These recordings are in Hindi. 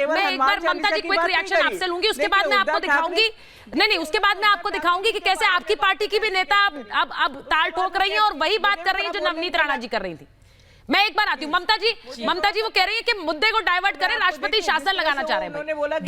मैं एक बार ममता जी क्विक रिएक्शन आपसे लूंगी, उसके बाद मैं आपको दिखाऊंगी, नहीं उसके बाद मैं आपको दिखाऊंगी कि कैसे आपकी पार्टी की भी नेता अब ताल ठोक रही है और वही बात कर रही है जो नवनीत राणा जी कर रही थी। मैं एक बार आती हूँ ममता जी वो कह रही है कि मुद्दे को डाइवर्ट करें, राष्ट्रपति शासन लगाना चाह रहे हैं।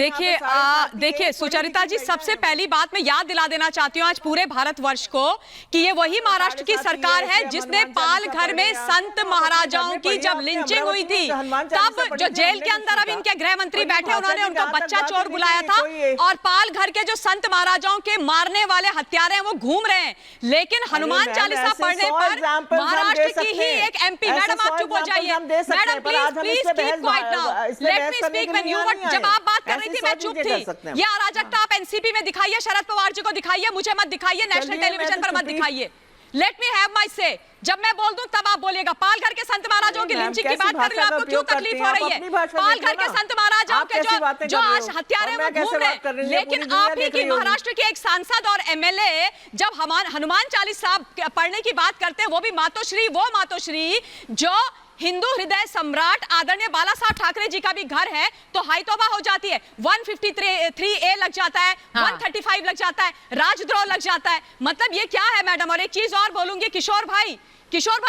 देखिए सुचरिता जी, सबसे पहली बात मैं याद दिला देना चाहती हूँ आज पूरे भारतवर्ष को कि ये वही महाराष्ट्र की सरकार है जिसने पालघर में संत महाराजाओं की जब लिंचिंग हुई थी, तब जो जेल के अंदर अब इनके गृह मंत्री बैठे, उन्होंने उनका बच्चा चोर बुलाया था और पालघर के जो संत महाराजाओं के मारने वाले हत्यारे हैं वो घूम रहे हैं। लेकिन हनुमान चालीसा पढ़ने पर महाराष्ट्र की ही एक एमपी, मैडम चुप हो जाइए, madam please keep quiet now, let me speak when you were, जब आप बात कर रही थी मैं चुप थी। ये अराजकता आप एनसीपी में दिखाइए, शरद पवार जी को दिखाइए, मुझे मत दिखाइए, नेशनल टेलीविजन पर मत दिखाइए। लेट मी हैव माय से, जब मैं बोल दूं तब आप बोलिएगा। पालघर के संत महाराजों की लिंचिंग की बात कर रही हूं, आपको क्यों तकलीफ हो रही है? पालघर के संत महाराजाओं के जो आज हत्यारे में घूम रहे हैं, लेकिन आप ही की महाराष्ट्र के एक सांसद और एमएलए जब हनुमान चालीसा पढ़ने की बात करते हैं, वो भी मातोश्री जो हिंदू हृदय सम्राट आदरणीय बाला साहब ठाकरे जी का भी घर है, तो हाई तौबा हो जाती है। 153A लग जाता है, 135 लग जाता है, राजद्रोह लग जाता है। मतलब ये क्या है मैडम? और एक चीज और बोलूंगी, किशोर भाई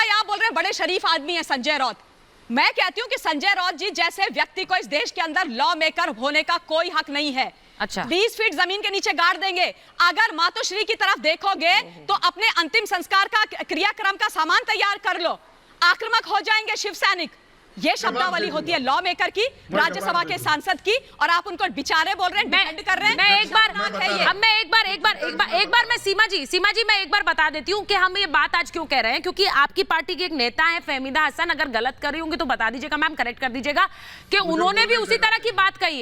आप बोल रहे हैं बड़े शरीफ आदमी है संजय राउत। मैं कहती हूँ कि संजय राउत जी जैसे व्यक्ति को इस देश के अंदर लॉ मेकर होने का कोई हक नहीं है। अच्छा, 20 फीट जमीन के नीचे गाड़ देंगे। अगर मातोश्री की तरफ देखोगे तो अपने अंतिम संस्कार का क्रियाक्रम का सामान तैयार कर लो। आक्रामक हो जाएंगे शिव सैनिक, ये शब्दावली होती है लॉ मेकर की, राज्यसभा के सांसद की, और आप उनको बिचारे बोल रहे हैं, डिफेंड कर रहे हैं। मैं एक बार मैं सीमा जी मैं एक बार बता देती हूँ कि हम ये बात आज क्यों कह रहे हैं, क्योंकि आपकी पार्टी की एक नेता है फहमीदा हसन, अगर गलत कर रही होंगी तो बता दीजिएगा मैम, करेक्ट कर दीजिएगा, कि उन्होंने भी उसी तरह की बात कही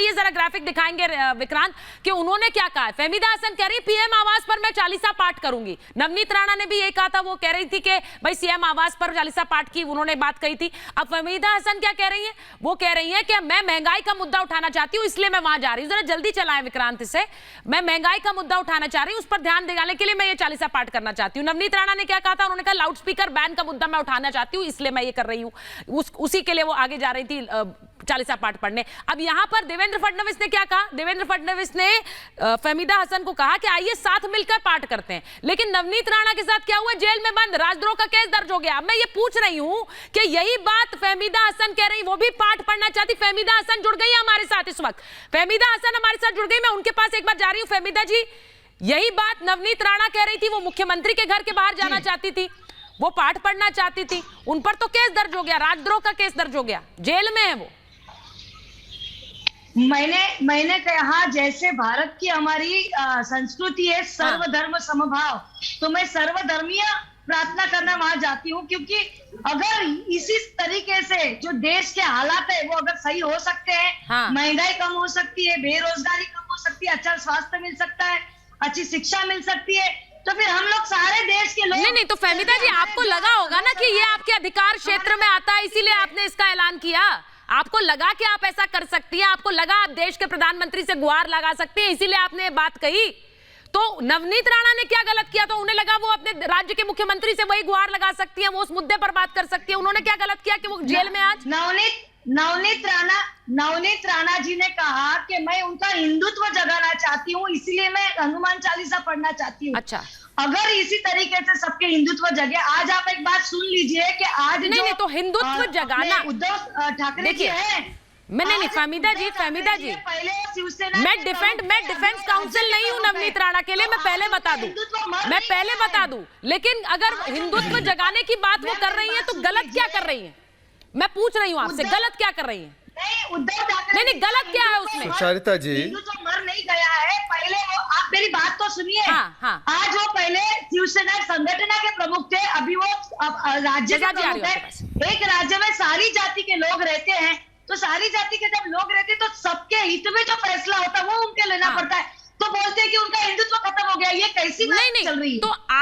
है, जरा ग्राफिक दिखाएंगे विक्रांत, कि उन्होंने क्या कहा है। फहमीदा हसन कह रही पीएम आवास पर मैं चालीसा पाठ करूंगी। नवनीत राणा ने भी ये कहा था, वो कह रही थी कि भाई सीएम आवास पर चालीसा पाठ की उन्होंने बात कही थी। अब फहमीदा हसन क्या कह रही है? वो कह रही है कि मैं महंगाई का मुद्दा उठाना चाहती हूं, इसलिए मैं वहां जा रही हूं। जरा जल्दी चलाएं विक्रांत से, मैं महंगाई का मुद्दा उठाना चाह रही हूं, उस पर ध्यान दिलाने के लिए मैं ये चालीसा पाठ करना चाहती हूं। नवनीत राणा ने क्या कहा था? उन्होंने कहा लाउड स्पीकर बैन का मुद्दा मैं उठाना चाहती हूं, इसलिए मैं ये कर रही हूं। उसी के लिए वो आगे जा रही थी चालीसा पाठ पढ़ने। अब यहां पर देवेंद्र फडणवीस ने क्या कहा? देवेंद्र फडणवीस ने फहमीदा हसन को कहा कि आइए साथ मिलकर पाठ करते हैं। लेकिन नवनीत राणा के साथ क्या हुआ? जेल में बंद, राजद्रोह का केस दर्ज हो गया। अब मैं ये पूछ रही हूं कि यही बात फहमीदा हसन कह रही, वो भी पाठ पढ़ना चाहती। फहमीदा हसन जुड़ गई हमारे साथ इस वक्त, फहमीदा हसन हमारे साथ जुड़ गई। मैं उनके पास एक बार जा रही हूं। फहमीदा जी, यही बात नवनीत राणा कह रही थी, वो मुख्यमंत्री के घर के बाहर जाना चाहती थी, वो पाठ पढ़ना चाहती थी, उन पर तो केस दर्ज हो गया, राजद्रोह का केस दर्ज हो गया, जेल में है वो। मैंने कहा जैसे भारत की हमारी संस्कृति है सर्वधर्म समभाव, तो मैं सर्वधर्मीय प्रार्थना करना वहां जाती हूँ, क्योंकि अगर इसी तरीके से जो देश के हालात है वो अगर सही हो सकते हैं, महंगाई कम हो सकती है, बेरोजगारी कम हो सकती है, अच्छा स्वास्थ्य मिल सकता है, अच्छी शिक्षा मिल सकती है, तो फिर हम लोग सारे देश के लोग नहीं तो फहमीदा जी, आपको लगा होगा ना कि ये आपके अधिकार क्षेत्र में आता है, इसीलिए आपने इसका ऐलान किया। आपको लगा कि आप ऐसा कर सकती हैं, आपको लगा आप देश के प्रधानमंत्री से गुहार लगा सकती हैं, इसीलिए आपने ये बात कही। तो नवनीत राणा ने क्या गलत किया? तो उन्हें लगा वो अपने राज्य के मुख्यमंत्री से वही गुहार लगा सकती हैं, वो उस मुद्दे पर बात कर सकती है। उन्होंने क्या गलत किया कि वो जेल में आज? नवनीत राणा जी ने कहा कि मैं उनका हिंदुत्व जगाना चाहती हूँ, इसलिए मैं हनुमान चालीसा पढ़ना चाहती हूँ। अच्छा, अगर इसी तरीके से सबके हिंदुत्व जगे, आज आप एक बात सुन लीजिए कि आज नहीं तो हिंदुत्व जगाना उद्धव ठाकरे जी है। नहीं फहमीदा जी, मैं डिफेंस काउंसिल नहीं हूं नवनीत राणा के लिए, मैं पहले बता दूं, लेकिन अगर हिंदुत्व जगाने की बात वो कर रही है तो गलत क्या कर रही है? मैं पूछ रही हूँ आपसे, गलत क्या कर रही है? नहीं गलत क्या है उसमें? सुचरिता जी, हिंदुत्व मर नहीं गया है। पहले वो, आप मेरी बात तो सुनिए। आज वो पहले शिवसेना संगठन के प्रमुख थे, अभी वो राज्य के प्रमुख है। एक राज्य में सारी जाति के लोग रहते हैं, तो सारी जाति के जब लोग रहते हैं तो सबके हित में जो फैसला होता है वो उनके लेना पड़ता है। तो बोलते हैं कि उनका हिंदुत्व खत्म हो गया, ये कैसी बात चल रही है? तो